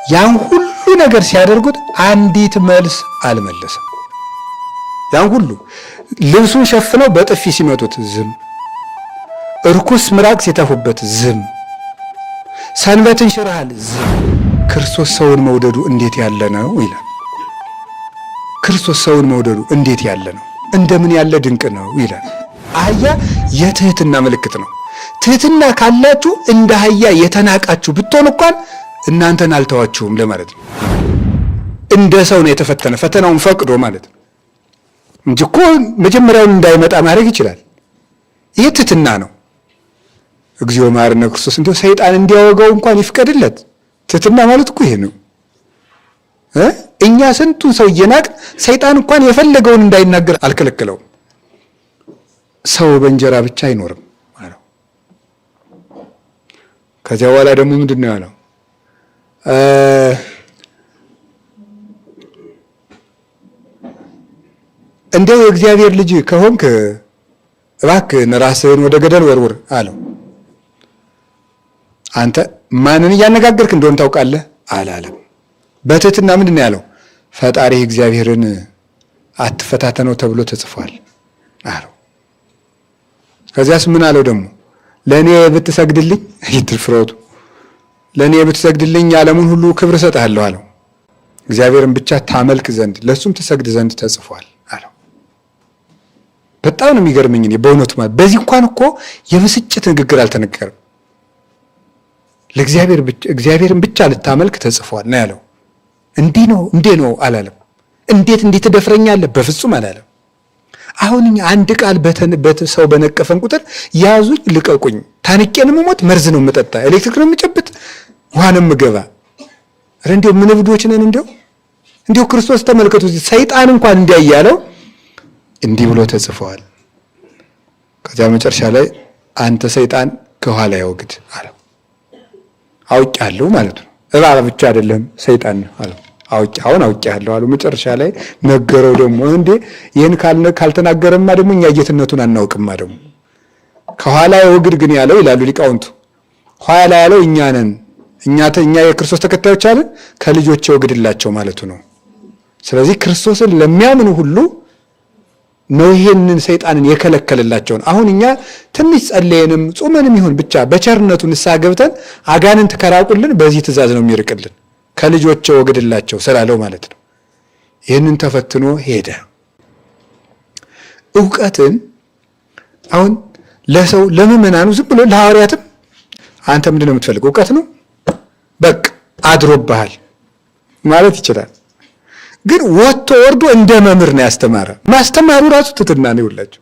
ያን ሁሉ ነገር ሲያደርጉት አንዲት መልስ አልመለሰም። ያን ሁሉ ልብሱን ሸፍነው በጥፊ ሲመቱት ዝም፣ እርኩስ ምራቅ ሲተፉበት ዝም፣ ሰንበትን ሽረሃል ዝም። ክርስቶስ ሰውን መውደዱ እንዴት ያለ ነው ይላል። ክርስቶስ ሰውን መውደዱ እንዴት ያለ ነው፣ እንደምን ያለ ድንቅ ነው ይላል። አህያ የትህትና ምልክት ነው። ትህትና ካላችሁ እንደ አህያ የተናቃችሁ ብትሆን እንኳን እናንተን አልተዋችሁም ለማለት ነው። እንደ ሰው ነው የተፈተነ፣ ፈተናውን ፈቅዶ ማለት ነው እንጂ እኮ መጀመሪያውን እንዳይመጣ ማድረግ ይችላል። ይህ ትህትና ነው። እግዚኦ መሐረነ ክርስቶስ፣ እንደው ሰይጣን እንዲያወጋው እንኳን ይፍቀድለት። ትህትና ማለት እኮ ይሄ ነው። እኛ ስንቱን ሰው እየናቅ ሰይጣን እንኳን የፈለገውን እንዳይናገር አልከለከለውም። ሰው በእንጀራ ብቻ አይኖርም ማለት። ከዚያ በኋላ ደግሞ ምንድን ነው ያለው? እንደው የእግዚአብሔር ልጅ ከሆንክ እባክህን ራስህን ወደ ገደል ወርውር አለው። አንተ ማንን እያነጋገርክ እንደሆነ ታውቃለህ አላለም። በትህትና ምንድን ነው ያለው? ፈጣሪ እግዚአብሔርን አትፈታተነው ተብሎ ተጽፏል አለው። ከዚያስ ምን አለው ደግሞ? ለእኔ ብትሰግድልኝ ይትፍሮቱ ለእኔ ብትሰግድልኝ ዓለሙን ሁሉ ክብር እሰጥሃለሁ አለው። እግዚአብሔርን ብቻ ታመልክ ዘንድ ለእሱም ትሰግድ ዘንድ ተጽፏል አለው። በጣም ነው የሚገርመኝ እኔ በእውነቱ ማለት በዚህ እንኳን እኮ የብስጭት ንግግር አልተነገረም። ለእግዚአብሔር እግዚአብሔርን ብቻ ልታመልክ ተጽፏል ነው ያለው። እንዲህ ነው እንዴ ነው አላለም። እንዴት እንዲህ ትደፍረኛለህ? በፍጹም አላለም። አሁን አንድ ቃል ሰው በነቀፈን ቁጥር ያዙኝ ልቀቁኝ፣ ታንቄን መሞት፣ መርዝ ነው መጠጣ፣ ኤሌክትሪክ ነው የምጨብጥ፣ ውሃ ነው የምገባ። ኧረ እንዲያው ምን እብዶች ነን! እንዲያው ክርስቶስ ተመልከቱ፣ ሰይጣን እንኳን እንዲያ እያለው እንዲህ ብሎ ተጽፏል። ከዚያ መጨረሻ ላይ አንተ ሰይጣን ከኋላ ያወግድ አለው። አውቄአለሁ ማለት ነው። እባብ ብቻ አይደለም ሰይጣን ነው አለው። አውቄአለሁ አለው። መጨረሻ ላይ ነገረው ደግሞ እንዴ ይህን ካልተናገረማ ደግሞ እኛ ጌትነቱን አናውቅማ። ደግሞ ከኋላ ያወግድ ግን ያለው ይላሉ ሊቃውንቱ፣ ኋላ ያለው እኛ ነን። እኛ የክርስቶስ ተከታዮች አለን፣ ከልጆች ያወግድላቸው ማለቱ ነው። ስለዚህ ክርስቶስን ለሚያምኑ ሁሉ ነው ይሄንን ሰይጣንን የከለከለላቸውን። አሁን እኛ ትንሽ ጸለየንም ጾመንም ይሁን ብቻ በቸርነቱ ንስሐ ገብተን አጋንንት ከራቁልን በዚህ ትእዛዝ ነው የሚርቅልን፣ ከልጆች ወግድላቸው ስላለው ማለት ነው። ይህንን ተፈትኖ ሄደ። ዕውቀትን አሁን ለሰው ለምእመናኑ ዝም ብሎ ለሐዋርያትም አንተ ምንድን ነው የምትፈልገው? ዕውቀት ነው በቃ አድሮብሃል ማለት ይችላል። ግን ወጥቶ ወርዶ እንደ መምህር ነው ያስተማረ። ማስተማሩ ራሱ ትትና ነው ይውላችሁ።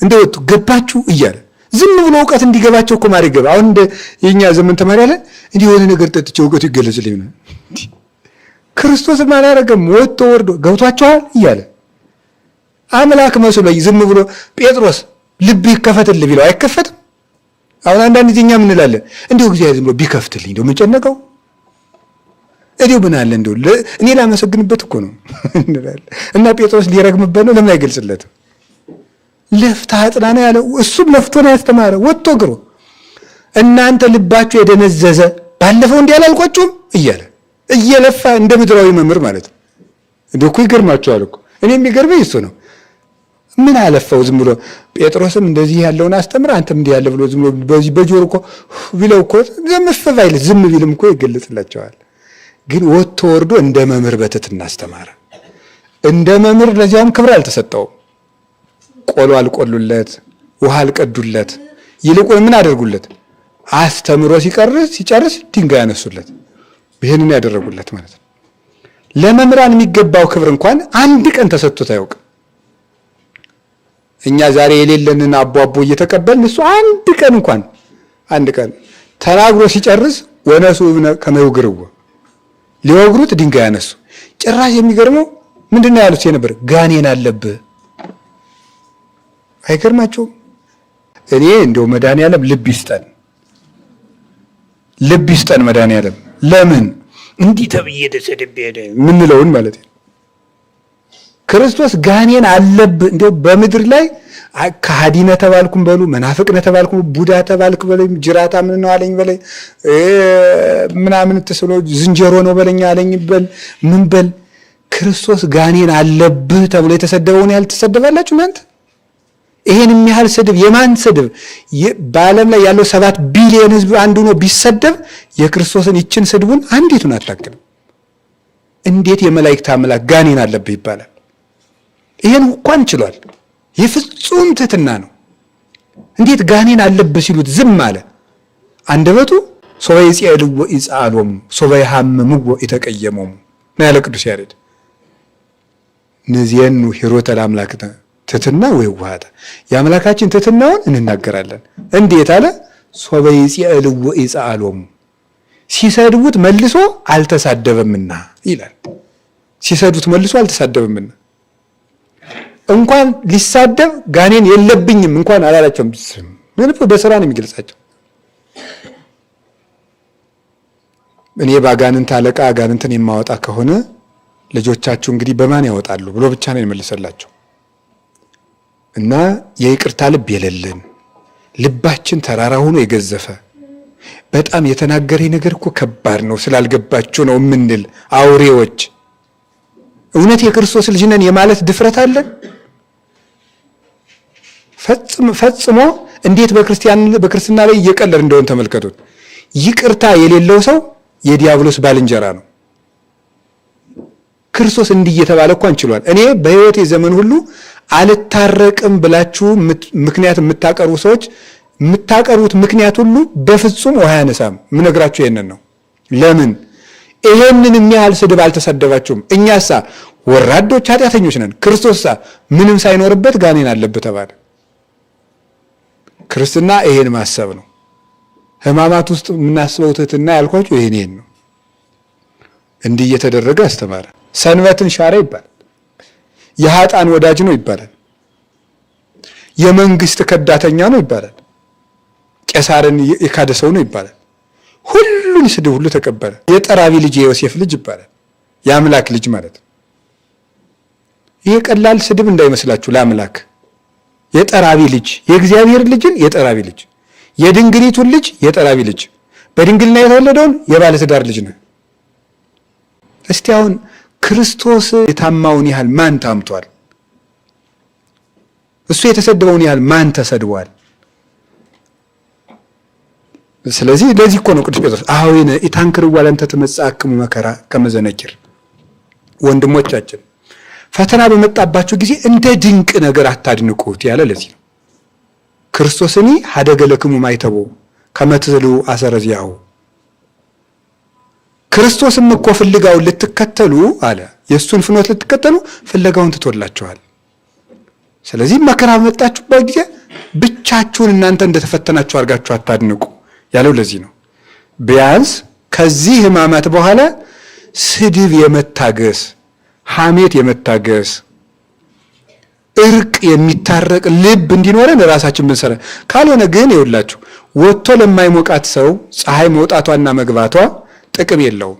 እንደወጡ ገባችሁ እያለ ዝም ብሎ ዕውቀት እንዲገባቸው እኮ ማር ይገባ። አሁን እንደ የኛ ዘመን ተማሪ አለ እንዲህ የሆነ ነገር ጠጥቼ ዕውቀቱ ይገለጽልኝ ነው። ክርስቶስ ማን ያደረገም ወጥቶ ወርዶ ገብቷቸዋል እያለ አምላክ መስሎኝ ዝም ብሎ ጴጥሮስ ልብ ይከፈትልህ ቢለው አይከፈትም። አሁን አንዳንድ ጊዜ እኛ ምን እንላለን? እንዲሁ እግዚአብሔር ዝም ብሎ ቢከፍትልኝ እንደው ምን ጨነቀው? እዲሁ ምን አለ እንደው እኔ ላመሰግንበት እኮ ነው እንላለን። እና ጴጥሮስ ሊረግምበት ነው። ለምን አይገልጽለትም? ለፍታ አጥና ነው ያለው። እሱም ለፍቶ ነው ያስተማረ ወጥቶ ግሮ። እናንተ ልባችሁ የደነዘዘ ባለፈው እንዲህ አላልኳችሁም እያለ እየለፋ እንደ ምድራዊ መምህር ማለት ነው። እንደው እኮ ይገርማችኋል እኮ። እኔ የሚገርመኝ እሱ ነው። ምን አለፈው ዝም ብሎ ጴጥሮስም እንደዚህ ያለውን አስተምር አንተም እንዲህ ያለ ብሎ ዝም ብሎ በዚህ በጆሮ እኮ ቢለው እኮ ዝም ቢልም እኮ ይገለጽላቸዋል። ግን ወጥቶ ወርዶ እንደ መምህር በትህትና አስተማረ። እንደ መምህር ለዚያውም ክብር አልተሰጠውም። ቆሎ አልቆሉለት፣ ውሃ አልቀዱለት። ይልቁን ምን አደርጉለት? አስተምሮ ሲጨርስ ድንጋይ ያነሱለት። ይህንን ያደረጉለት ማለት ነው። ለመምህራን የሚገባው ክብር እንኳን አንድ ቀን ተሰጥቶት አያውቅም። እኛ ዛሬ የሌለንን አቦ እየተቀበልን እሱ አንድ ቀን ተናግሮ ሲጨርስ ወነሱ ከመ ይውግርዎ ሊወግሩት ድንጋይ ያነሱ። ጭራሽ የሚገርመው ምንድነው ያሉት የነበር ጋኔን አለብህ። አይገርማቸውም? እኔ እንደው መድኃኒዓለም ልብ ይስጠን መድኃኒዓለም። ለምን እንዲህ ተብዬ ተሰድቤ ምንለውን ማለት ነው። ክርስቶስ ጋኔን አለብህ እንደው በምድር ላይ ከሃዲ ነህ ተባልኩም በሉ፣ መናፍቅ ነህ ተባልኩም፣ ቡዳ ተባልክ በለኝ፣ ጅራታ ምን ነው አለኝ በለኝ፣ ምናምን ተስሎ ዝንጀሮ ነው በለኝ አለኝ በል ምን በል። ክርስቶስ ጋኔን አለብህ ተብሎ የተሰደበውን ያህል ትሰደባላችሁ እናንተ? ይሄን የሚያህል ስድብ የማን ስድብ? በዓለም ላይ ያለው 7 ቢሊዮን ህዝብ አንዱ ነው ቢሰደብ የክርስቶስን ይችን ስድቡን አንዲቱን አታክልም። እንዴት የመላእክት አምላክ ጋኔን አለብህ ይባላል? ይሄን እንኳን ችሏል። የፍጹም ትሕትና ነው። እንዴት ጋኔን አለብህ ሲሉት ዝም አለ? አንደበቱ ሶበ ይጼልዎ ይጻሎሙ ሶበ ይሐምምዎ ይተቀየሞሙ ነው ያለ ቅዱስ ያሬድ። ነዚየኑ ሂሮተ ለአምላክ ትሕትና ወይዋሃተ፣ የአምላካችን ትሕትናውን እንናገራለን። እንዴት አለ? ሶበ ይጼልዎ ይጻሎሙ፣ ሲሰድቡት መልሶ አልተሳደበምና ይላል። ሲሰድቡት መልሶ አልተሳደበምና እንኳን ሊሳደብ ጋኔን የለብኝም እንኳን አላላቸውም። ምን በስራ ነው የሚገልጻቸው። እኔ በአጋንንት አለቃ አጋንንትን የማወጣ ከሆነ ልጆቻችሁ እንግዲህ በማን ያወጣሉ ብሎ ብቻ ነው የመለሰላቸው። እና የይቅርታ ልብ የሌለን ልባችን ተራራ ሆኖ የገዘፈ በጣም የተናገረኝ ነገር እኮ ከባድ ነው ስላልገባችሁ ነው የምንል አውሬዎች እውነት የክርስቶስ ልጅ ነን የማለት ድፍረት አለን? ፈጽሞ እንዴት በክርስትና ላይ እየቀለድ እንደሆነ ተመልከቱት። ይቅርታ የሌለው ሰው የዲያብሎስ ባልንጀራ ነው። ክርስቶስ እንዲህ እየተባለ እንኳን ችሏል። እኔ በሕይወቴ ዘመን ሁሉ አልታረቅም ብላችሁ ምክንያት የምታቀርቡ ሰዎች የምታቀርቡት ምክንያት ሁሉ በፍጹም ውሃ ያነሳም። ምነግራችሁ ይሄንን ነው። ለምን ይሄንን የሚያህል ስድብ አልተሰደባችሁም? እኛሳ ወራዶች ኃጢአተኞች ነን። ክርስቶስሳ ምንም ሳይኖርበት ጋኔን አለበት ተባለ። ክርስትና ይሄን ማሰብ ነው። ሕማማት ውስጥ የምናስበው ትሕትና ያልኳችሁ ይሄን ነው። እንዲህ እየተደረገ አስተማረ። ሰንበትን ሻረ ይባላል። የኃጥአን ወዳጅ ነው ይባላል። የመንግስት ከዳተኛ ነው ይባላል። ቄሳርን የካደ ሰው ነው ይባላል። ሁሉን ስድብ ሁሉ ተቀበለ። የጠራቢ ልጅ የዮሴፍ ልጅ ይባላል። የአምላክ ልጅ ማለት ነው። ይሄ ቀላል ስድብ እንዳይመስላችሁ። ለአምላክ የጠራቢ ልጅ፣ የእግዚአብሔር ልጅን የጠራቢ ልጅ፣ የድንግሊቱን ልጅ የጠራቢ ልጅ፣ በድንግልና የተወለደውን የባለትዳር ልጅ ነው። እስቲ አሁን ክርስቶስ የታማውን ያህል ማን ታምቷል? እሱ የተሰደበውን ያህል ማን ተሰድቧል? ስለዚህ ለዚህ እኮ ነው ቅዱስ ጴጥሮስ አሁን ኢታንክርዋ ለእንተ ትመጽአክሙ መከራ ከመ ዘነኪር፣ ወንድሞቻችን ፈተና በመጣባቸው ጊዜ እንደ ድንቅ ነገር አታድንቁት ያለ ለዚህ ነው። ክርስቶስኒ ሀደገ ለክሙ ማይተቦ ከመ ትዝልው አሰረ ዚአሁ፣ ክርስቶስም እኮ ፍልጋውን ልትከተሉ አለ፣ የእሱን ፍኖት ልትከተሉ ፍለጋውን ትቶላችኋል። ስለዚህ መከራ በመጣችሁበት ጊዜ ብቻችሁን እናንተ እንደተፈተናችሁ አድርጋችሁ አታድንቁ ያለው ለዚህ ነው። ቢያንስ ከዚህ ሕማማት በኋላ ስድብ የመታገስ ሐሜት የመታገስ እርቅ የሚታረቅ ልብ እንዲኖረን ራሳችን ብንሰራ፣ ካልሆነ ግን ይውላችሁ ወጥቶ ለማይሞቃት ሰው ፀሐይ መውጣቷና መግባቷ ጥቅም የለውም።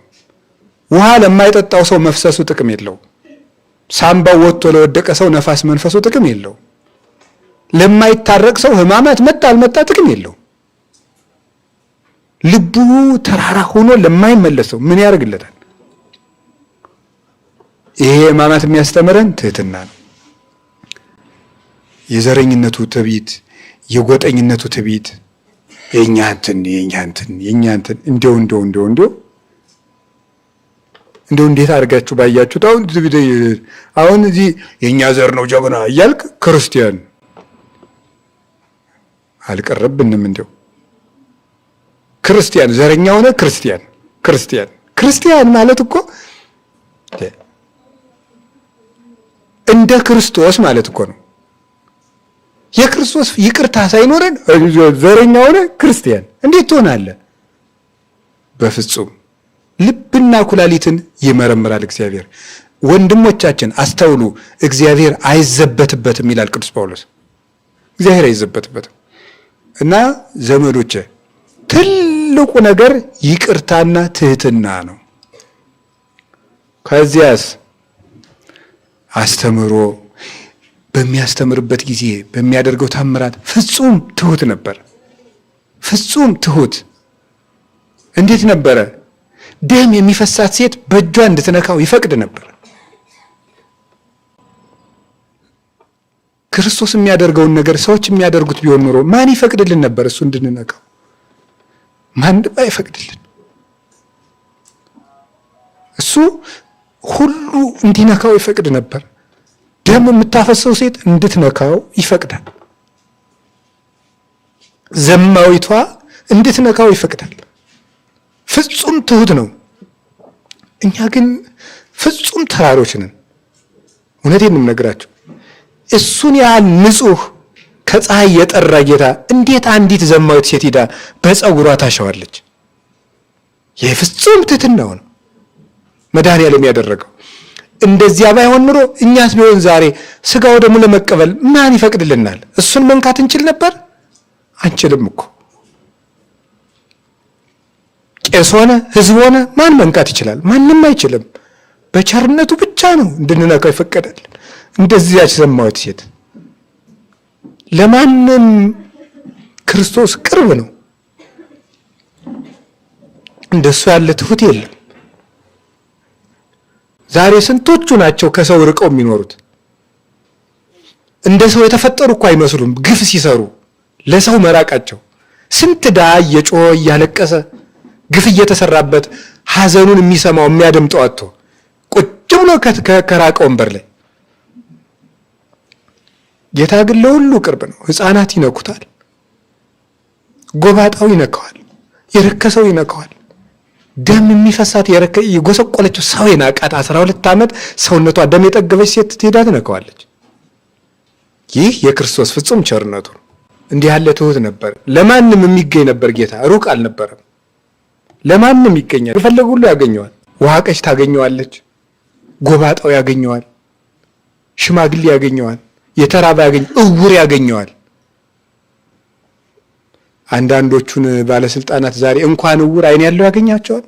ውሃ ለማይጠጣው ሰው መፍሰሱ ጥቅም የለውም። ሳምባው ወጥቶ ለወደቀ ሰው ነፋስ መንፈሱ ጥቅም የለውም። ለማይታረቅ ሰው ሕማማት መጣ አልመጣ ጥቅም የለውም። ልቡ ተራራ ሆኖ ለማይመለሰው ምን ያደርግለታል? ይሄ ሕማማት የሚያስተምረን ትሕትና ነው። የዘረኝነቱ ትዕቢት፣ የጎጠኝነቱ ትዕቢት የኛ እንትን እንደው እንዴት አድርጋችሁ ባያችሁት። አሁን እዚህ የኛ ዘር ነው ጀግና እያልክ ክርስቲያን አልቀረብንም። እንደው ክርስቲያን ዘረኛ ሆነ ክርስቲያን ማለት እኮ እንደ ክርስቶስ ማለት እኮ ነው። የክርስቶስ ይቅርታ ሳይኖረን ዘረኛ ሆነ ክርስቲያን እንዴት ትሆናለህ? በፍጹም ልብና ኩላሊትን ይመረምራል እግዚአብሔር። ወንድሞቻችን አስተውሉ፣ እግዚአብሔር አይዘበትበትም ይላል ቅዱስ ጳውሎስ። እግዚአብሔር አይዘበትበትም። እና ዘመዶቼ ትልቁ ነገር ይቅርታና ትሕትና ነው። ከዚያስ አስተምሮ በሚያስተምርበት ጊዜ በሚያደርገው ታምራት ፍጹም ትሁት ነበር። ፍጹም ትሁት። እንዴት ነበረ? ደም የሚፈሳት ሴት በእጇ እንድትነካው ይፈቅድ ነበር። ክርስቶስ የሚያደርገውን ነገር ሰዎች የሚያደርጉት ቢሆን ኖሮ ማን ይፈቅድልን ነበር? እሱ እንድንነካው ማንም አይፈቅድልን። እሱ ሁሉ እንዲነካው ይፈቅድ ነበር። ደም የምታፈሰው ሴት እንድትነካው ይፈቅዳል። ዘማዊቷ እንድትነካው ይፈቅዳል። ፍጹም ትሁት ነው። እኛ ግን ፍጹም ተራሮች ነን። እውነቴን ነው የምነግራቸው። እሱን ያህል ንጹሕ ከፀሐይ የጠራ ጌታ እንዴት አንዲት ዘማዊት ሴት ሄዳ በፀጉሯ ታሸዋለች? ይህ ፍጹም ትሕትናው ነው መድኃኔዓለም ያደረገው። እንደዚያ ባይሆን ኑሮ እኛስ ቢሆን ዛሬ ስጋው ደግሞ ለመቀበል ማን ይፈቅድልናል? እሱን መንካት እንችል ነበር? አንችልም እኮ። ቄስ ሆነ ሕዝብ ሆነ ማን መንካት ይችላል? ማንም አይችልም። በቸርነቱ ብቻ ነው እንድንነካው ይፈቀዳል። እንደዚያች ዘማዊት ሴት ለማንም ክርስቶስ ቅርብ ነው። እንደሱ ያለ ትሁት የለም። ዛሬ ስንቶቹ ናቸው ከሰው ርቀው የሚኖሩት? እንደ ሰው የተፈጠሩ እኮ አይመስሉም። ግፍ ሲሰሩ ለሰው መራቃቸው። ስንት ድሃ እየጮኸ እያለቀሰ ግፍ እየተሰራበት ሐዘኑን የሚሰማው የሚያደምጠው አጥቶ ቁጭ ብሎ ከራቀ ወንበር ላይ። ጌታ ግን ለሁሉ ቅርብ ነው። ሕፃናት ይነኩታል፣ ጎባጣው ይነካዋል፣ የረከሰው ይነካዋል። ደም የሚፈሳት የጎሰቆለችው ሰው የናቃት 12 ዓመት ሰውነቷ ደም የጠገበች ሴት ትሄዳ ትነካዋለች። ይህ የክርስቶስ ፍጹም ቸርነቱ ነው። እንዲህ ያለ ትሁት ነበር። ለማንም የሚገኝ ነበር ጌታ፣ ሩቅ አልነበረም። ለማንም ይገኛል። የፈለገ ሁሉ ያገኘዋል። ውሃ ቀሽ ታገኘዋለች፣ ጎባጣው ያገኘዋል፣ ሽማግሌ ያገኘዋል፣ የተራበ እውር ያገኘዋል። አንዳንዶቹን ባለስልጣናት ዛሬ እንኳን እውር ዓይን ያለው ያገኛቸዋል።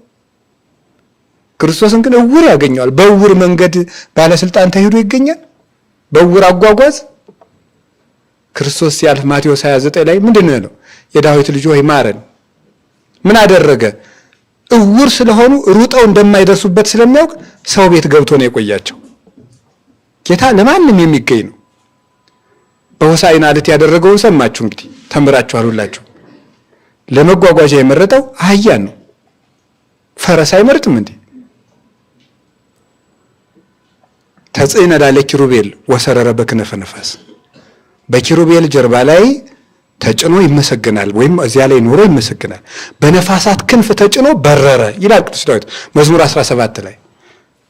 ክርስቶስን ግን እውር ያገኘዋል። በእውር መንገድ ባለስልጣን ተሄዶ ይገኛል። በእውር አጓጓዝ ክርስቶስ ሲያልፍ ማቴዎስ 29 ላይ ምንድን ነው? የዳዊት ልጅ ሆይ ማረን። ምን አደረገ? እውር ስለሆኑ ሩጠው እንደማይደርሱበት ስለሚያውቅ ሰው ቤት ገብቶ ነው የቆያቸው። ጌታ ለማንም የሚገኝ ነው። በሆሳዕና ዕለት ያደረገውን ሰማችሁ እንግዲህ ተምራችኋል ሁላችሁ። ለመጓጓዣ የመረጠው አህያን ነው። ፈረስ አይመርጥም እንዴ? ተጽዕነ ላለ ኪሩቤል ወሰረረ በክነፈ ነፋስ። በኪሩቤል ጀርባ ላይ ተጭኖ ይመሰገናል፣ ወይም እዚያ ላይ ኖሮ ይመሰገናል። በነፋሳት ክንፍ ተጭኖ በረረ ይላል ቅዱስ ዳዊት መዝሙር 17 ላይ።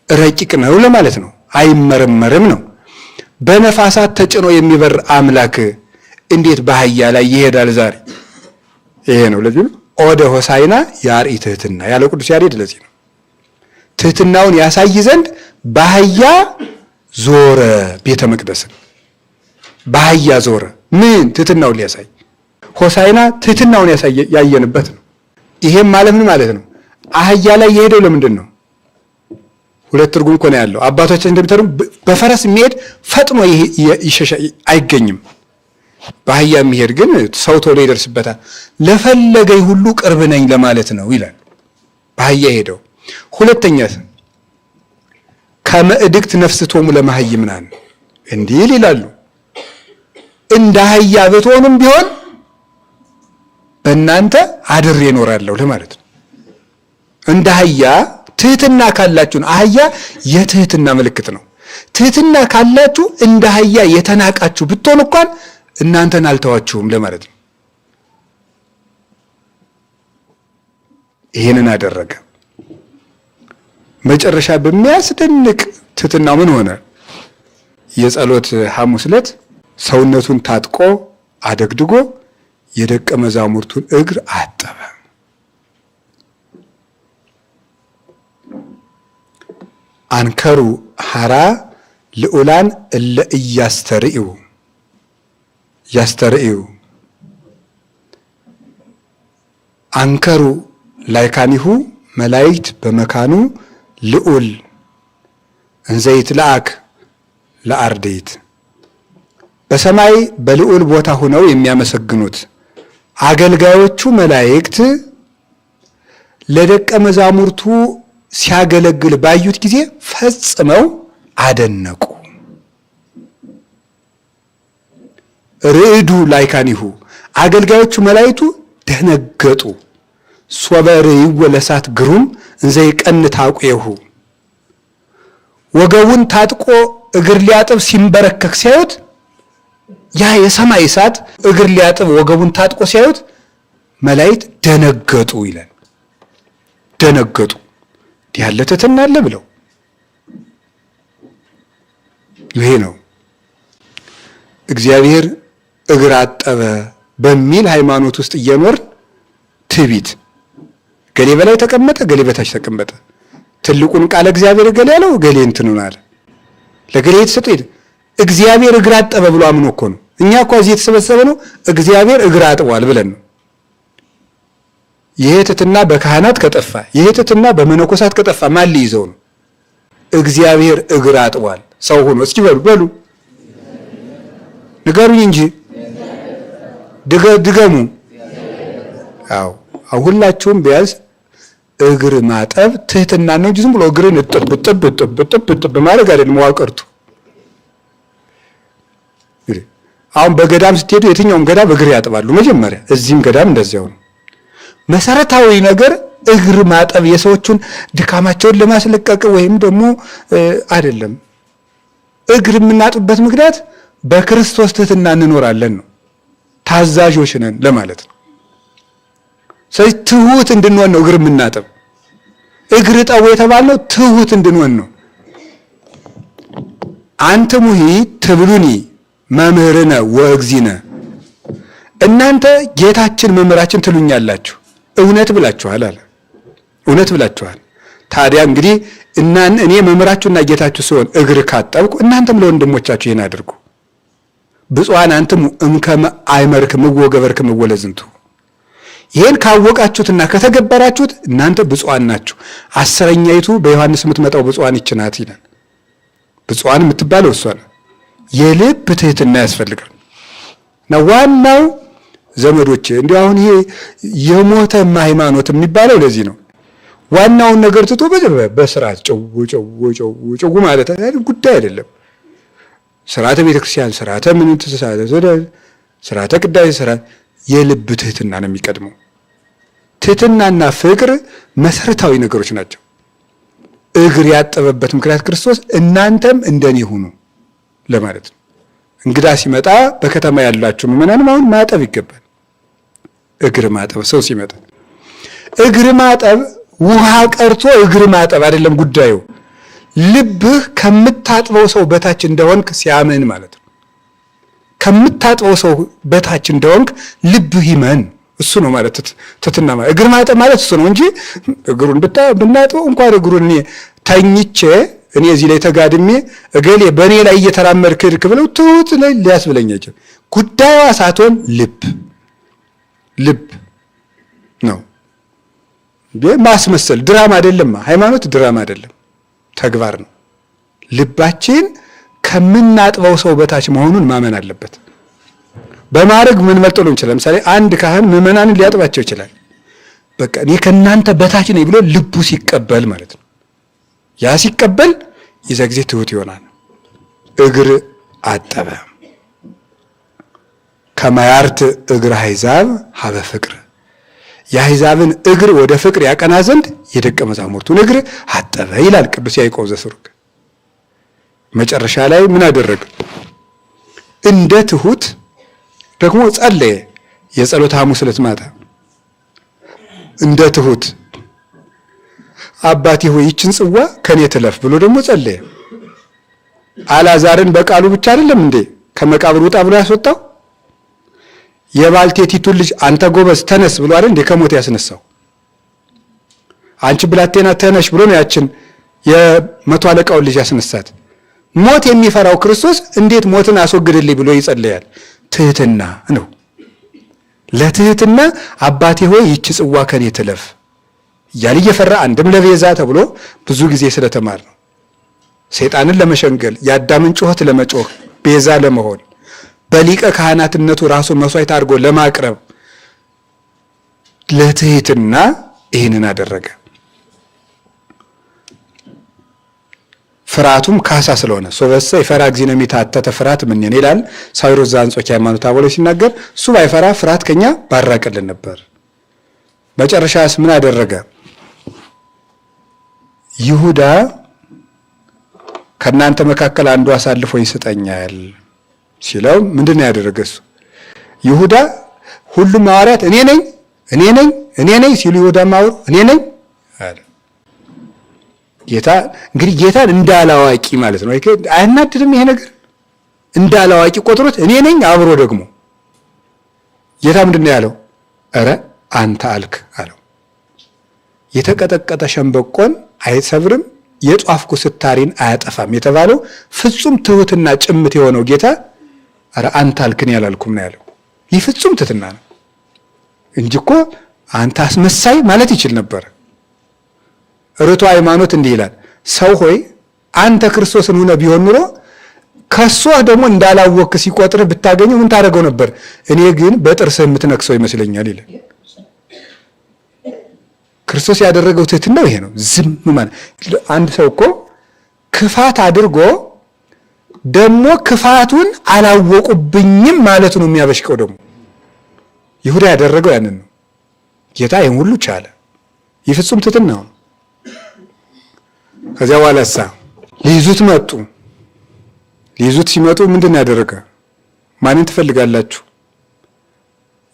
ረቂቅ ነው ለማለት ነው፣ አይመረመርም ነው። በነፋሳት ተጭኖ የሚበር አምላክ እንዴት በአህያ ላይ ይሄዳል ዛሬ? ይሄ ነው። ለዚህ ነው ኦደ ሆሳዕና ያርኢ ትሕትና ያለው ቅዱስ ያሬድ። ለዚህ ነው ትሕትናውን ያሳይ ዘንድ በአህያ ዞረ ቤተ መቅደስን። በአህያ ዞረ። ምን? ትሕትናውን ሊያሳይ። ሆሳዕና ትሕትናውን ያየንበት ነው። ይሄም ማለት ምን ማለት ነው? አህያ ላይ የሄደው ለምንድን ነው? ሁለት ትርጉም እኮ ነው ያለው። አባቶቻችን እንደሚተርጉም በፈረስ የሚሄድ ፈጥኖ ይሸሻ አይገኝም። በአህያ የሚሄድ ግን ሰው ቶሎ ይደርስበታል። ለፈለገኝ ሁሉ ቅርብ ነኝ ለማለት ነው ይላል። በአህያ ሄደው። ሁለተኛ ከመእድግት ነፍስቶሙ ለመሃይምናን እንዲል ይላሉ። እንደ አህያ ብትሆኑም ቢሆን በእናንተ አድሬ እኖራለሁ ለማለት ነው። እንደ አህያ ትሕትና ካላችሁ፣ አህያ የትሕትና ምልክት ነው። ትሕትና ካላችሁ እንደ አህያ የተናቃችሁ ብትሆን እንኳን እናንተን አልተዋችሁም ለማለት ነው። ይህንን አደረገ። መጨረሻ በሚያስደንቅ ትሕትናው ምን ሆነ? የጸሎት ሐሙስ ዕለት ሰውነቱን ታጥቆ አደግድጎ የደቀ መዛሙርቱን እግር አጠበ። አንከሩ ሐራ ልዑላን እለ እያስተርእዩ አንከሩ ላይካኒሁ መላእክት በመካኑ ልዑል እንዘይት ለአክ ለአርድእት በሰማይ በልዑል ቦታ ሆነው የሚያመሰግኑት አገልጋዮቹ መላእክት ለደቀ መዛሙርቱ ሲያገለግል ባዩት ጊዜ ፈጽመው አደነቁ። ርዕዱ ላይካኒሁ አገልጋዮቹ መላእክቱ ደነገጡ። ሶበ ርእይዎ ለእሳት ግሩም እንዘ ይቀንት አቁየሁ ወገቡን ታጥቆ እግር ሊያጥብ ሲንበረከክ ሲያዩት ያ የሰማይ እሳት እግር ሊያጥብ ወገቡን ታጥቆ ሲያዩት መላእክት ደነገጡ ይላል። ደነገጡ ያለ ትሕትና አለ ብለው። ይሄ ነው እግዚአብሔር እግር አጠበ በሚል ሃይማኖት ውስጥ እየኖር ትዕቢት ገሌ በላይ ተቀመጠ፣ ገሌ በታች ተቀመጠ፣ ትልቁን ቃል እግዚአብሔር ገሌ ያለው ገሌ እንትኑን አለ ለገሌ የተሰጠ እግዚአብሔር እግር አጠበ ብሎ አምኖ እኮ ነው። እኛ እኮ እዚህ የተሰበሰበ ነው እግዚአብሔር እግር አጥቧል ብለን ነው። ይሄ ትሕትና በካህናት ከጠፋ፣ ይሄ ትሕትና በመነኮሳት ከጠፋ ማን ሊይዘው ነው? እግዚአብሔር እግር አጥቧል ሰው ሆኖ። እስኪ በሉ ንገሩኝ እንጂ ድገሙ። አዎ ሁላችሁም ቢያንስ እግር ማጠብ ትሕትና ነው እንጂ ዝም ብሎ እግርን እጥብ ማድረግ አይደለም። መዋቅርቱ አሁን በገዳም ስትሄዱ የትኛውም ገዳም እግር ያጥባሉ መጀመሪያ። እዚህም ገዳም እንደዚያው ነው። መሰረታዊ ነገር እግር ማጠብ የሰዎቹን ድካማቸውን ለማስለቀቅ ወይም ደግሞ አይደለም። እግር የምናጥብበት ምክንያት በክርስቶስ ትሕትና እንኖራለን ነው። ታዛዦች ነን ለማለት ነው። ስለዚህ ትሁት እንድንሆን ነው እግር የምናጥብ። እግር ጠቡ የተባልነው ትሁት እንድንሆን ነው። አንትሙሂ ትብሉኒ መምህርነ ወእግዚእነ እናንተ ጌታችን መምህራችን ትሉኛላችሁ፣ እውነት ብላችኋል አለ። እውነት ብላችኋል። ታዲያ እንግዲህ እኔ መምህራችሁና ጌታችሁ ሲሆን እግር ካጠብኩ እናንተም ለወንድሞቻችሁ ይህን አድርጉ። ብፁዓን አንትሙ እምከመ አእመርክሙ ወገበርክሙ ለዝንቱ ይህን ካወቃችሁትና ከተገበራችሁት እናንተ ብፁዓን ናችሁ። አስረኛይቱ በዮሐንስ የምትመጣው ብፁዓን ይህች ናት ይላል። ብፁዓን የምትባለው እሷ ነው። የልብ ትሕትና ያስፈልጋል። እና ዋናው ዘመዶች እንዲሁ አሁን ይሄ የሞተ ሃይማኖት የሚባለው ለዚህ ነው። ዋናውን ነገር ትቶ በስርዓት ጭው ማለት ጉዳይ አይደለም። ስርዓተ ቤተክርስቲያን፣ ስርዓተ ምንት፣ ስርዓተ ቅዳሴ፣ ስርዓት የልብ ትሕትና ነው የሚቀድመው። ትሕትናና ፍቅር መሰረታዊ ነገሮች ናቸው። እግር ያጠበበት ምክንያት ክርስቶስ እናንተም እንደኔ ሁኑ ለማለት ነው። እንግዳ ሲመጣ በከተማ ያላችሁ ምዕመናንም አሁን ማጠብ ይገባል። እግር ማጠብ ሰው ሲመጣ እግር ማጠብ ውሃ ቀርቶ እግር ማጠብ አይደለም ጉዳዩ። ልብህ ከምታጥበው ሰው በታች እንደሆንክ ሲያምን ማለት ነው። ከምታጥበው ሰው በታች እንደሆንክ ልብህ ይመን። እሱ ነው ማለት ትሕትና ማለት። እግር ማጠብ ማለት እሱ ነው እንጂ እግሩን ብናጥበው እንኳን እግሩን እኔ ተኝቼ እኔ እዚህ ላይ ተጋድሜ እገሌ በእኔ ላይ እየተራመድክ ሄድክ ብለው ትሁት ላይ ሊያስብለኝ አይችልም። ጉዳዩ ሳትሆን ልብ ነው። ማስመሰል ድራማ አይደለም። ሃይማኖት ድራማ አይደለም፣ ተግባር ነው። ልባችን ከምናጥበው ሰው በታች መሆኑን ማመን አለበት። በማድረግ ምን መልጠሉ እንችላለን። ለምሳሌ አንድ ካህን ምዕመናንን ሊያጥባቸው ይችላል። በቃ እኔ ከእናንተ በታች ነኝ ብሎ ልቡ ሲቀበል ማለት ነው። ያ ሲቀበል የዛ ጊዜ ትሁት ይሆናል። እግር አጠበ ከማያርት እግር አሕዛብ ሀበ ፍቅር የአሕዛብን እግር ወደ ፍቅር ያቀና ዘንድ የደቀ መዛሙርቱን እግር አጠበ ይላል ቅዱስ ያዕቆብ ዘስሩግ። መጨረሻ ላይ ምን አደረገ? እንደ ትሁት ደግሞ ጸለየ። የጸሎተ ሐሙስ ዕለት ማታ እንደ ትሁት አባቴ ሆይ ይችን ጽዋ ከኔ ትለፍ ብሎ ደግሞ ጸለየ። አልዓዛርን በቃሉ ብቻ አይደለም እንዴ ከመቃብር ውጣ ብሎ ያስወጣው? የባልቴቲቱን ልጅ አንተ ጎበዝ ተነስ ብሎ አይደል እንዴ ከሞት ያስነሳው? አንቺ ብላቴና ተነሽ ብሎ ነው ያችን የመቶ አለቃውን ልጅ ያስነሳት። ሞት የሚፈራው ክርስቶስ እንዴት ሞትን አስወግድልኝ ብሎ ይጸለያል? ትሕትና ነው። ለትሕትና አባቴ ሆይ ይች ጽዋ ከኔ ትለፍ እያለ እየፈራ አንድም ለቤዛ ተብሎ ብዙ ጊዜ ስለተማር ነው። ሰይጣንን ለመሸንገል የአዳምን ጩኸት ለመጮህ ቤዛ ለመሆን በሊቀ ካህናትነቱ ራሱን መስዋዕት አድርጎ ለማቅረብ ለትህትና ይህንን አደረገ። ፍርሃቱም ካሳ ስለሆነ ሶበሰ ይፈራ እግዚእነ ሚታተተ ፍርሃት ምኔን ይላል ሳዊሮስ ዘአንጾኪያ ሃይማኖተ አበው ሲናገር። እሱ ባይፈራ ፍርሃት ከኛ ባራቀልን ነበር። መጨረሻስ ምን አደረገ? ይሁዳ ከእናንተ መካከል አንዱ አሳልፎ ይሰጠኛል ሲለው ምንድን ነው ያደረገ? እሱ ይሁዳ ሁሉም ሐዋርያት እኔ ነኝ ሲሉ ይሁዳ ማውሩ እኔ ነኝ አለ። ጌታ እንግዲህ ጌታን እንዳላዋቂ ማለት ነው። አያናድድም ይሄ ነገር? እንዳላዋቂ ቆጥሮት እኔ ነኝ አብሮ ደግሞ ጌታ ምንድን ነው ያለው? ኧረ አንተ አልክ አለው። የተቀጠቀጠ ሸምበቆን አይሰብርም የጧፍ ኩስታሪን አያጠፋም የተባለው ፍጹም ትሁትና ጭምት የሆነው ጌታ ኧረ አንተ አልክን ያላልኩም ነው ያለው። ይህ ፍጹም ትህትና ነው እንጂ እኮ አንተ አስመሳይ ማለት ይችል ነበር። ርቱ ሃይማኖት እንዲህ ይላል፣ ሰው ሆይ አንተ ክርስቶስን ሆነ ቢሆን ኑሮ ከሷ ደግሞ እንዳላወክ ሲቆጥርህ ብታገኘው ምን ታደርገው ነበር? እኔ ግን በጥርስህ የምትነክሰው ይመስለኛል ይላል። ክርስቶስ ያደረገው ትህትና ይሄ ነው። ዝም ማለት አንድ ሰው እኮ ክፋት አድርጎ ደግሞ ክፋቱን አላወቁብኝም ማለት ነው የሚያበሽቀው። ደግሞ ይሁዳ ያደረገው ያንን ነው። ጌታ ይህን ሁሉ ቻለ። የፍጹም ትህትና ነው። ከዚያ በኋላሳ ሊይዙት መጡ። ሊይዙት ሲመጡ ምንድን ነው ያደረገ? ማንን ትፈልጋላችሁ?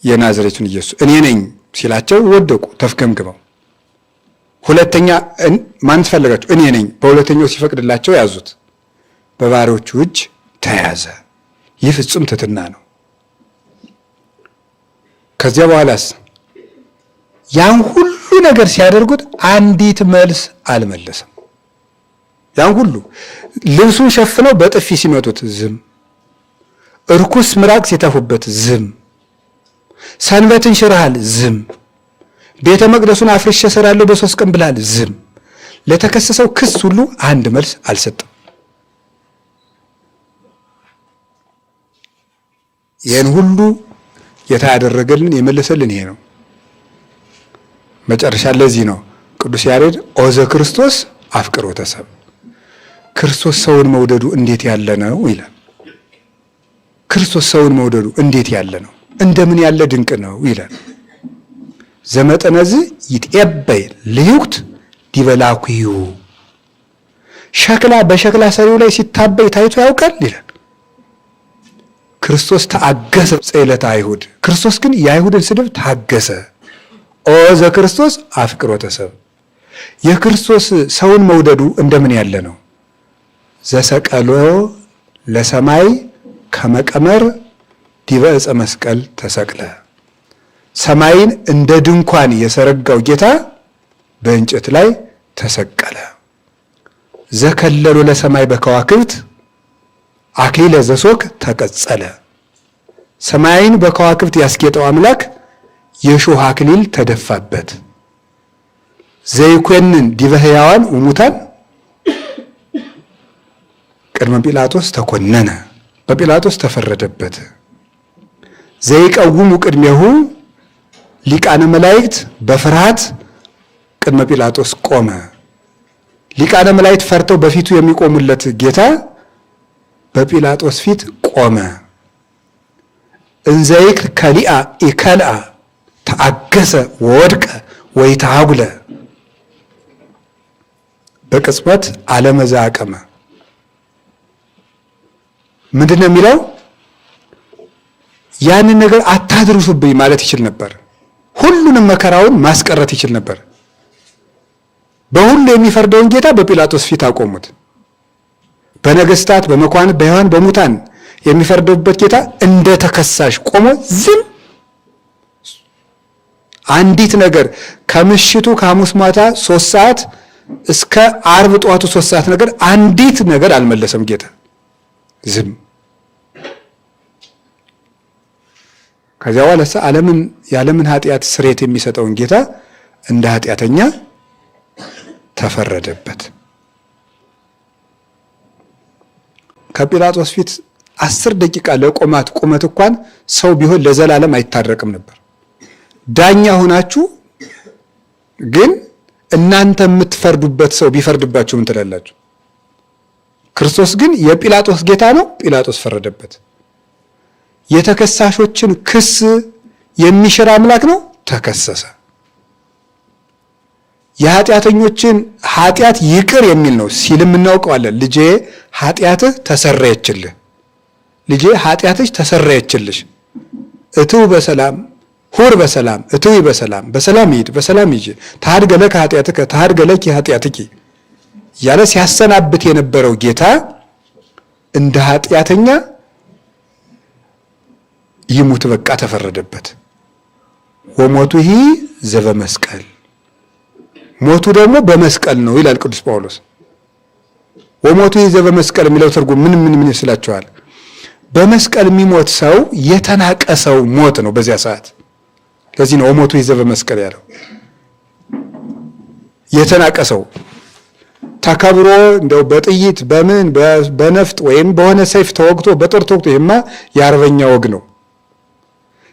የናዝሬቱን ኢየሱስ እኔ ነኝ ሲላቸው ወደቁ ተፍገምግመው። ሁለተኛ ማን ትፈልጋችሁ? እኔ ነኝ። በሁለተኛው ሲፈቅድላቸው ያዙት። በባሪያዎቹ እጅ ተያዘ። ይህ ፍጹም ትህትና ነው። ከዚያ በኋላስ ያን ሁሉ ነገር ሲያደርጉት አንዲት መልስ አልመለሰም። ያን ሁሉ ልብሱን ሸፍነው በጥፊ ሲመቱት ዝም፣ እርኩስ ምራቅ ሲተፉበት ዝም፣ ሰንበትን ሽረሃል ዝም፣ ቤተ መቅደሱን አፍርሼ እሰራለሁ በ3 ቀን ብላል ዝም። ለተከሰሰው ክስ ሁሉ አንድ መልስ አልሰጠም። ይህን ሁሉ ጌታ ያደረገልን የመለሰልን ይሄ ነው። መጨረሻ ለዚህ ነው ቅዱስ ያሬድ ኦዘ ክርስቶስ አፍቅሮተ ሰብእ፣ ክርስቶስ ሰውን መውደዱ እንዴት ያለ ነው ይላል። ክርስቶስ ሰውን መውደዱ እንዴት ያለ ነው፣ እንደምን ያለ ድንቅ ነው ይላል። ዘመጠነዝ ይትዔበይ ልዩክት ዲበ ላኩዩ፣ ሸክላ በሸክላ ሰሪው ላይ ሲታበይ ታይቶ ያውቃል ይላል። ክርስቶስ ተአገሰ ጽዕለተ አይሁድ፣ ክርስቶስ ግን የአይሁድን ስድብ ታገሰ። ኦ ዘክርስቶስ አፍቅሮተ ሰብእ፣ የክርስቶስ ሰውን መውደዱ እንደምን ያለ ነው። ዘሰቀሎ ለሰማይ ከመቀመር ዲበ ዕፀ መስቀል ተሰቅለ፣ ሰማይን እንደ ድንኳን የሰረጋው ጌታ በእንጨት ላይ ተሰቀለ። ዘከለሎ ለሰማይ በከዋክብት አክሊለ ዘሶክ ተቀጸለ፣ ሰማይን በከዋክብት ያስጌጠው አምላክ የሾህ አክሊል ተደፋበት። ዘይኮንን ዲበ ሕያዋን ወሙታን ቅድመ ጲላጦስ ተኮነነ፣ በጲላጦስ ተፈረደበት። ዘይቀውሙ ቅድሜሁ ሊቃነ መላእክት በፍርሃት ቅድመ ጲላጦስ ቆመ። ሊቃነ መላእክት ፈርተው በፊቱ የሚቆሙለት ጌታ በጲላጦስ ፊት ቆመ። እንዘይክል ከሊአ ኢከልአ ተአገሰ ወወድቀ ወይተሃጉለ፣ በቅጽበት አለመዛ አቀመ። ምንድን ነው የሚለው? ያንን ነገር አታድርሱብኝ ማለት ይችል ነበር። ሁሉንም መከራውን ማስቀረት ይችል ነበር። በሁሉ የሚፈርደውን ጌታ በጲላጦስ ፊት አቆሙት። በነገስታት፣ በመኳንንት፣ በሕያዋን፣ በሙታን የሚፈርደውበት ጌታ እንደ ተከሳሽ ቆሞ ዝም። አንዲት ነገር ከምሽቱ ከሐሙስ ማታ 3 ሰዓት እስከ ዓርብ ጠዋቱ 3 ሰዓት ነገር አንዲት ነገር አልመለሰም ጌታ ዝም። ከዚያ በኋላ የዓለምን ኃጢአት ስርየት የሚሰጠውን ጌታ እንደ ኃጢአተኛ ተፈረደበት። ከጲላጦስ ፊት 10 ደቂቃ ለቆማት ቁመት እንኳን ሰው ቢሆን ለዘላለም አይታረቅም ነበር። ዳኛ ሆናችሁ ግን እናንተ የምትፈርዱበት ሰው ቢፈርድባችሁ ምን ትላላችሁ? ክርስቶስ ግን የጲላጦስ ጌታ ነው። ጲላጦስ ፈረደበት። የተከሳሾችን ክስ የሚሽር አምላክ ነው። ተከሰሰ። የኃጢአተኞችን ኃጢአት ይቅር የሚል ነው ሲልም እናውቀዋለን። ልጄ ኃጢአትህ ተሰረየችልህ፣ ልጄ ኃጢአትሽ ተሰረየችልሽ፣ እትው በሰላም ሁር በሰላም እትው በሰላም በሰላም ሂድ በሰላም ሂጂ ታድገ ለከ ኃጢአትከ ታድገ ለኪ ኃጢአትኪ ያለ ሲያሰናብት የነበረው ጌታ እንደ ኃጢአተኛ ይሙት በቃ ተፈረደበት። ወሞቱ ይህ ዘበመስቀል ሞቱ ደግሞ በመስቀል ነው ይላል ቅዱስ ጳውሎስ። ወሞቱ ይህ ዘበመስቀል የሚለው ትርጉም ምን ይመስላችኋል? በመስቀል የሚሞት ሰው የተናቀ ሰው ሞት ነው በዚያ ሰዓት። ለዚህ ነው ወሞቱ ይህ ዘበመስቀል ያለው። የተናቀ ሰው ተከብሮ እንደው በጥይት በምን በነፍጥ ወይም በሆነ ሰይፍ ተወግቶ በጦር ተወግቶ ይሄማ የአርበኛ ወግ ነው።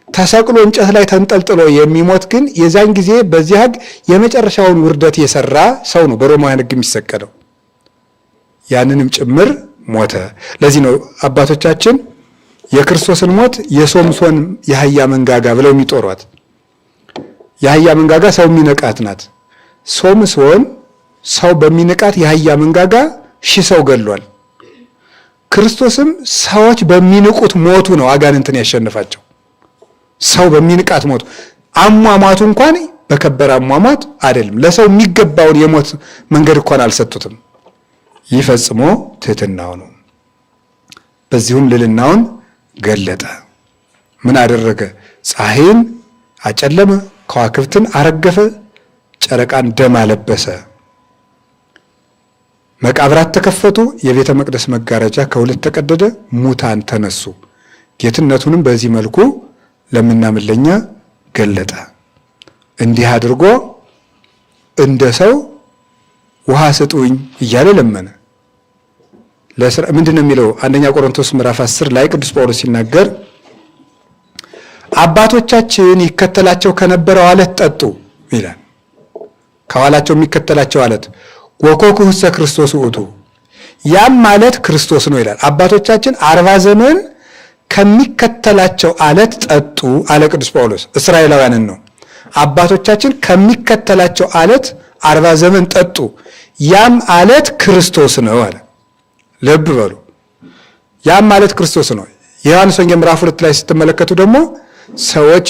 ተሰቅሎ እንጨት ላይ ተንጠልጥሎ የሚሞት ግን የዛን ጊዜ በዚህ ሕግ የመጨረሻውን ውርደት የሰራ ሰው ነው በሮማውያን ሕግ የሚሰቀለው። ያንንም ጭምር ሞተ። ለዚህ ነው አባቶቻችን የክርስቶስን ሞት የሶምሶን የአህያ መንጋጋ ብለው የሚጦሯት። የአህያ መንጋጋ ሰው የሚነቃት ናት። ሶምሶን ሰው በሚንቃት የአህያ መንጋጋ 1000 ሰው ገድሏል። ክርስቶስም ሰዎች በሚንቁት ሞቱ ነው አጋንንትን ያሸነፋቸው። ሰው በሚንቃት ሞቱ። አሟሟቱ እንኳን በከበረ አሟሟት አይደለም። ለሰው የሚገባውን የሞት መንገድ እንኳን አልሰጡትም። ይህ ፈጽሞ ትሕትናው ነው። በዚሁም ልዕልናውን ገለጠ። ምን አደረገ? ፀሐይን አጨለመ፣ ከዋክብትን አረገፈ፣ ጨረቃን ደም አለበሰ። መቃብራት ተከፈቱ፣ የቤተ መቅደስ መጋረጃ ከሁለት ተቀደደ፣ ሙታን ተነሱ። ጌትነቱንም በዚህ መልኩ ለምናምን ለኛ ገለጠ። እንዲህ አድርጎ እንደ ሰው ውሃ ስጡኝ እያለ ለመነ። ምንድን ነው የሚለው? አንደኛ ቆሮንቶስ ምዕራፍ 10 ላይ ቅዱስ ጳውሎስ ሲናገር አባቶቻችን ይከተላቸው ከነበረው አለት ጠጡ ይላል። ከኋላቸው የሚከተላቸው አለት ወኮኩሰ ክርስቶስ ውእቱ፣ ያም ማለት ክርስቶስ ነው ይላል። አባቶቻችን 40 ዘመን ከሚከተላቸው አለት ጠጡ አለ ቅዱስ ጳውሎስ። እስራኤላውያንን ነው። አባቶቻችን ከሚከተላቸው አለት 40 ዘመን ጠጡ፣ ያም አለት ክርስቶስ ነው አለ። ልብ በሉ፣ ያም ማለት ክርስቶስ ነው። የዮሐንስ ወንጌል ምዕራፍ 2 ላይ ስትመለከቱ ደግሞ ሰዎች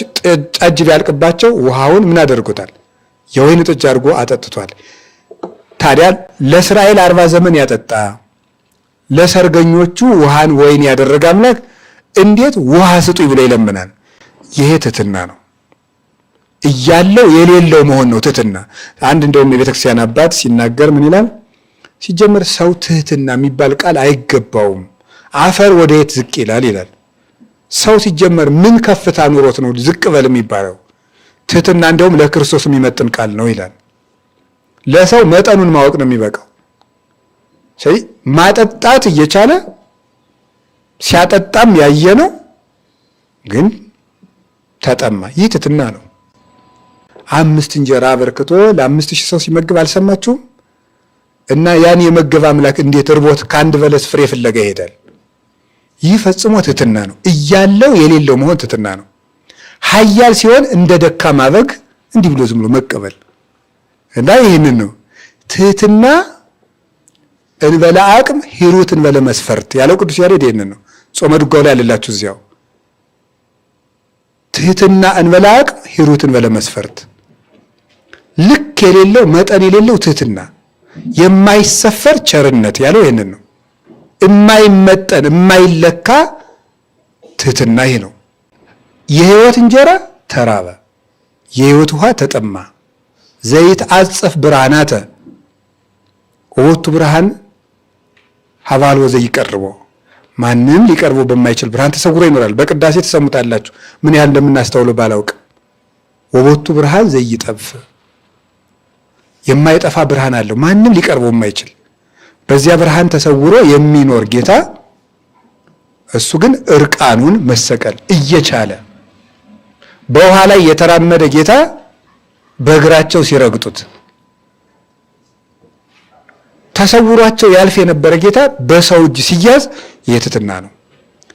ጠጅ ቢያልቅባቸው ውሃውን ምን አደርጉታል? የወይን ጠጅ አድርጎ አጠጥቷል። ታዲያ ለእስራኤል 40 ዘመን ያጠጣ ለሰርገኞቹ ውሃን ወይን ያደረገ አምላክ እንዴት ውሃ ስጡኝ ብሎ ይለምናል? ይሄ ትሕትና ነው። እያለው የሌለው መሆን ነው ትሕትና። አንድ እንደውም የቤተክርስቲያን አባት ሲናገር ምን ይላል? ሲጀመር ሰው ትሕትና የሚባል ቃል አይገባውም፣ አፈር ወደ የት ዝቅ ይላል ይላል። ሰው ሲጀመር ምን ከፍታ ኑሮት ነው ዝቅ በል የሚባለው? ትሕትና እንደውም ለክርስቶስ የሚመጥን ቃል ነው ይላል። ለሰው መጠኑን ማወቅ ነው የሚበቃው። ማጠጣት እየቻለ ሲያጠጣም ያየ ነው፣ ግን ተጠማ። ይህ ትሕትና ነው። 5 እንጀራ አበርክቶ ለ5000 ሰው ሲመግብ አልሰማችሁም? እና ያን የመገብ አምላክ እንዴት እርቦት ከአንድ በለስ ፍሬ ፍለጋ ይሄዳል? ይህ ፈጽሞ ትሕትና ነው። እያለው የሌለው መሆን ትሕትና ነው። ኃያል ሲሆን እንደ ደካማ በግ እንዲህ ብሎ ዝም ብሎ መቀበል እና ይህንን ነው ትሕትና እንበለ አቅም ሂሩት እንበለ መስፈርት ያለው ቅዱስ ያሬድ ይህንን ነው። ጾመ ድጓው ላይ ያለላችሁ እዚያው ትሕትና እንበለ አቅም ሂሩት እንበለ መስፈርት፣ ልክ የሌለው መጠን የሌለው ትሕትና፣ የማይሰፈር ቸርነት ያለው ይህንን ነው። የማይመጠን የማይለካ ትሕትና ይህ ነው። የሕይወት እንጀራ ተራበ፣ የሕይወት ውሃ ተጠማ። ዘይት አጸፍ ብርሃናተ ወወቱ ብርሃን ሀባልወ ዘይቀርቦ፣ ማንም ሊቀርቦ በማይችል ብርሃን ተሰውሮ ይኖራል። በቅዳሴ ተሰሙታላችሁ፣ ምን ያህል እንደምናስተውለው ባላውቅ። ወወቱ ብርሃን ዘይጠፍ፣ የማይጠፋ ብርሃን አለው፣ ማንም ሊቀርቦ የማይችል። በዚያ ብርሃን ተሰውሮ የሚኖር ጌታ እሱ ግን እርቃኑን መሰቀል እየቻለ በውሃ ላይ የተራመደ ጌታ በእግራቸው ሲረግጡት ተሰውሯቸው ያልፍ የነበረ ጌታ በሰው እጅ ሲያዝ የትህትና ነው።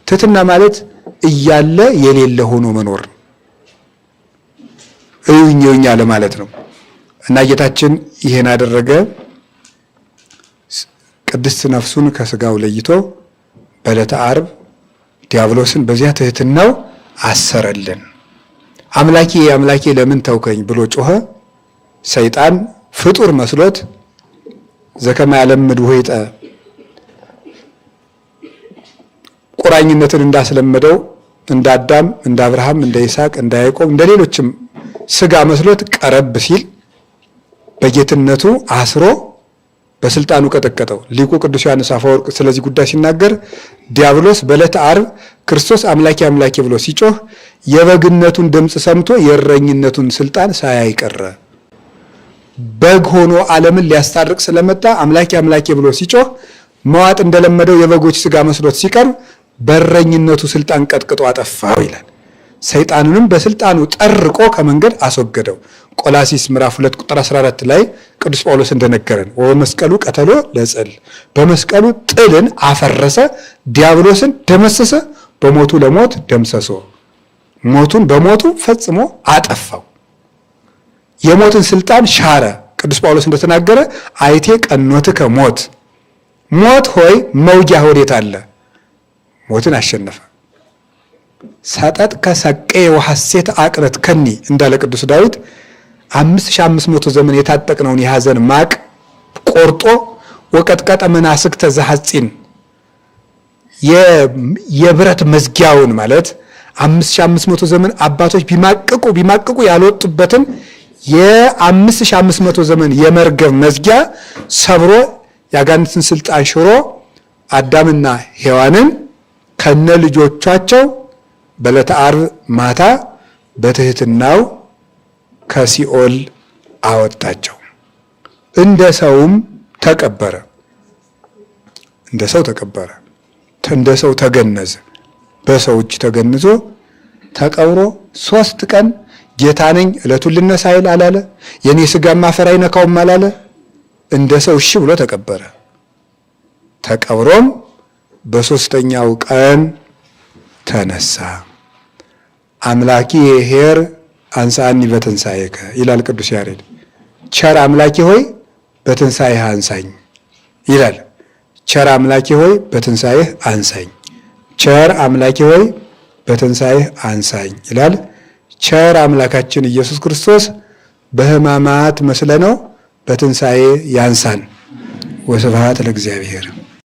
ትህትና ማለት እያለ የሌለ ሆኖ መኖር ነው። እዩኝ ለማለት ነው። እና ጌታችን ይሄን አደረገ። ቅድስት ነፍሱን ከስጋው ለይቶ በዕለተ ዓርብ ዲያብሎስን በዚያ ትህትናው አሰረልን። አምላኬ አምላኬ ለምን ተውከኝ ብሎ ጮኸ። ሰይጣን ፍጡር መስሎት ዘከማ ያለምድ ወይጠ ቁራኝነትን እንዳስለመደው እንደ አዳም፣ እንደ አብርሃም፣ እንደ ይስሐቅ፣ እንደ ያዕቆብ እንደ ሌሎችም ስጋ መስሎት ቀረብ ሲል በጌትነቱ አስሮ በስልጣኑ ቀጠቀጠው። ሊቁ ቅዱስ ዮሐንስ አፈወርቅ ስለዚህ ጉዳይ ሲናገር ዲያብሎስ በዕለተ ዓርብ ክርስቶስ አምላኬ አምላኬ ብሎ ሲጮህ የበግነቱን ድምፅ ሰምቶ የእረኝነቱን ስልጣን ሳያይ ቀረ። በግ ሆኖ ዓለምን ሊያስታርቅ ስለመጣ አምላኬ አምላኬ ብሎ ሲጮህ መዋጥ እንደለመደው የበጎች ስጋ መስሎት ሲቀርብ በእረኝነቱ ስልጣን ቀጥቅጦ አጠፋው ይላል። ሰይጣንንም በስልጣኑ ጠርቆ ከመንገድ አስወገደው። ቆላሲስ ምዕራፍ 2 ቁጥር 14 ላይ ቅዱስ ጳውሎስ እንደነገረን ወመስቀሉ ቀተሎ ለጽል፣ በመስቀሉ ጥልን አፈረሰ፣ ዲያብሎስን ደመሰሰ፣ በሞቱ ለሞት ደምሰሶ፣ ሞቱን በሞቱ ፈጽሞ አጠፋው። የሞትን ስልጣን ሻረ። ቅዱስ ጳውሎስ እንደተናገረ አይቴ ቀኖትከ ሞት፣ ሞት ሆይ መውጊያ ወዴት አለ? ሞትን አሸነፈ። ሰጠጥ ከሰቀ ወሐሴት አቅረት ከኒ እንዳለ ቅዱስ ዳዊት 5500 ዘመን የታጠቅነውን የሐዘን ማቅ ቆርጦ ወቀጥቀጠ መናስክተ ዘሐፂን የብረት መዝጊያውን ማለት 5500 ዘመን አባቶች ቢማቅቁ ያልወጡበትን የ5500 ዘመን የመርገብ መዝጊያ ሰብሮ ያጋንንትን ስልጣን ሽሮ አዳምና ሔዋንን ከነ ልጆቻቸው በዕለተ ዓርብ ማታ በትህትናው ከሲኦል አወጣቸው። እንደ ሰውም ተቀበረ። እንደ ሰው ተገነዘ። በሰው እጅ ተገንዞ ተቀብሮ 3 ቀን ጌታ ነኝ ዕለቱን ልነሳ አይል አላለ። የኔ ስጋ ማፈር አይነካውም አላለ። እንደ ሰው እሺ ብሎ ተቀበረ። ተቀብሮም በ3ኛው ቀን ተነሳ። አምላኪ ኄር አንሳኒ በትንሣኤከ ይላል ቅዱስ ያሬድ። ቸር አምላኪ ሆይ በትንሣኤህ አንሳኝ ይላል። ቸር አምላኪ ሆይ በትንሣኤህ አንሳኝ፣ ቸር አምላኪ ሆይ በትንሣኤህ አንሳኝ ይላል። ቸር አምላካችን ኢየሱስ ክርስቶስ በሕማማት መስለነው በትንሣኤ ያንሳን። ወስብሐት ለእግዚአብሔር።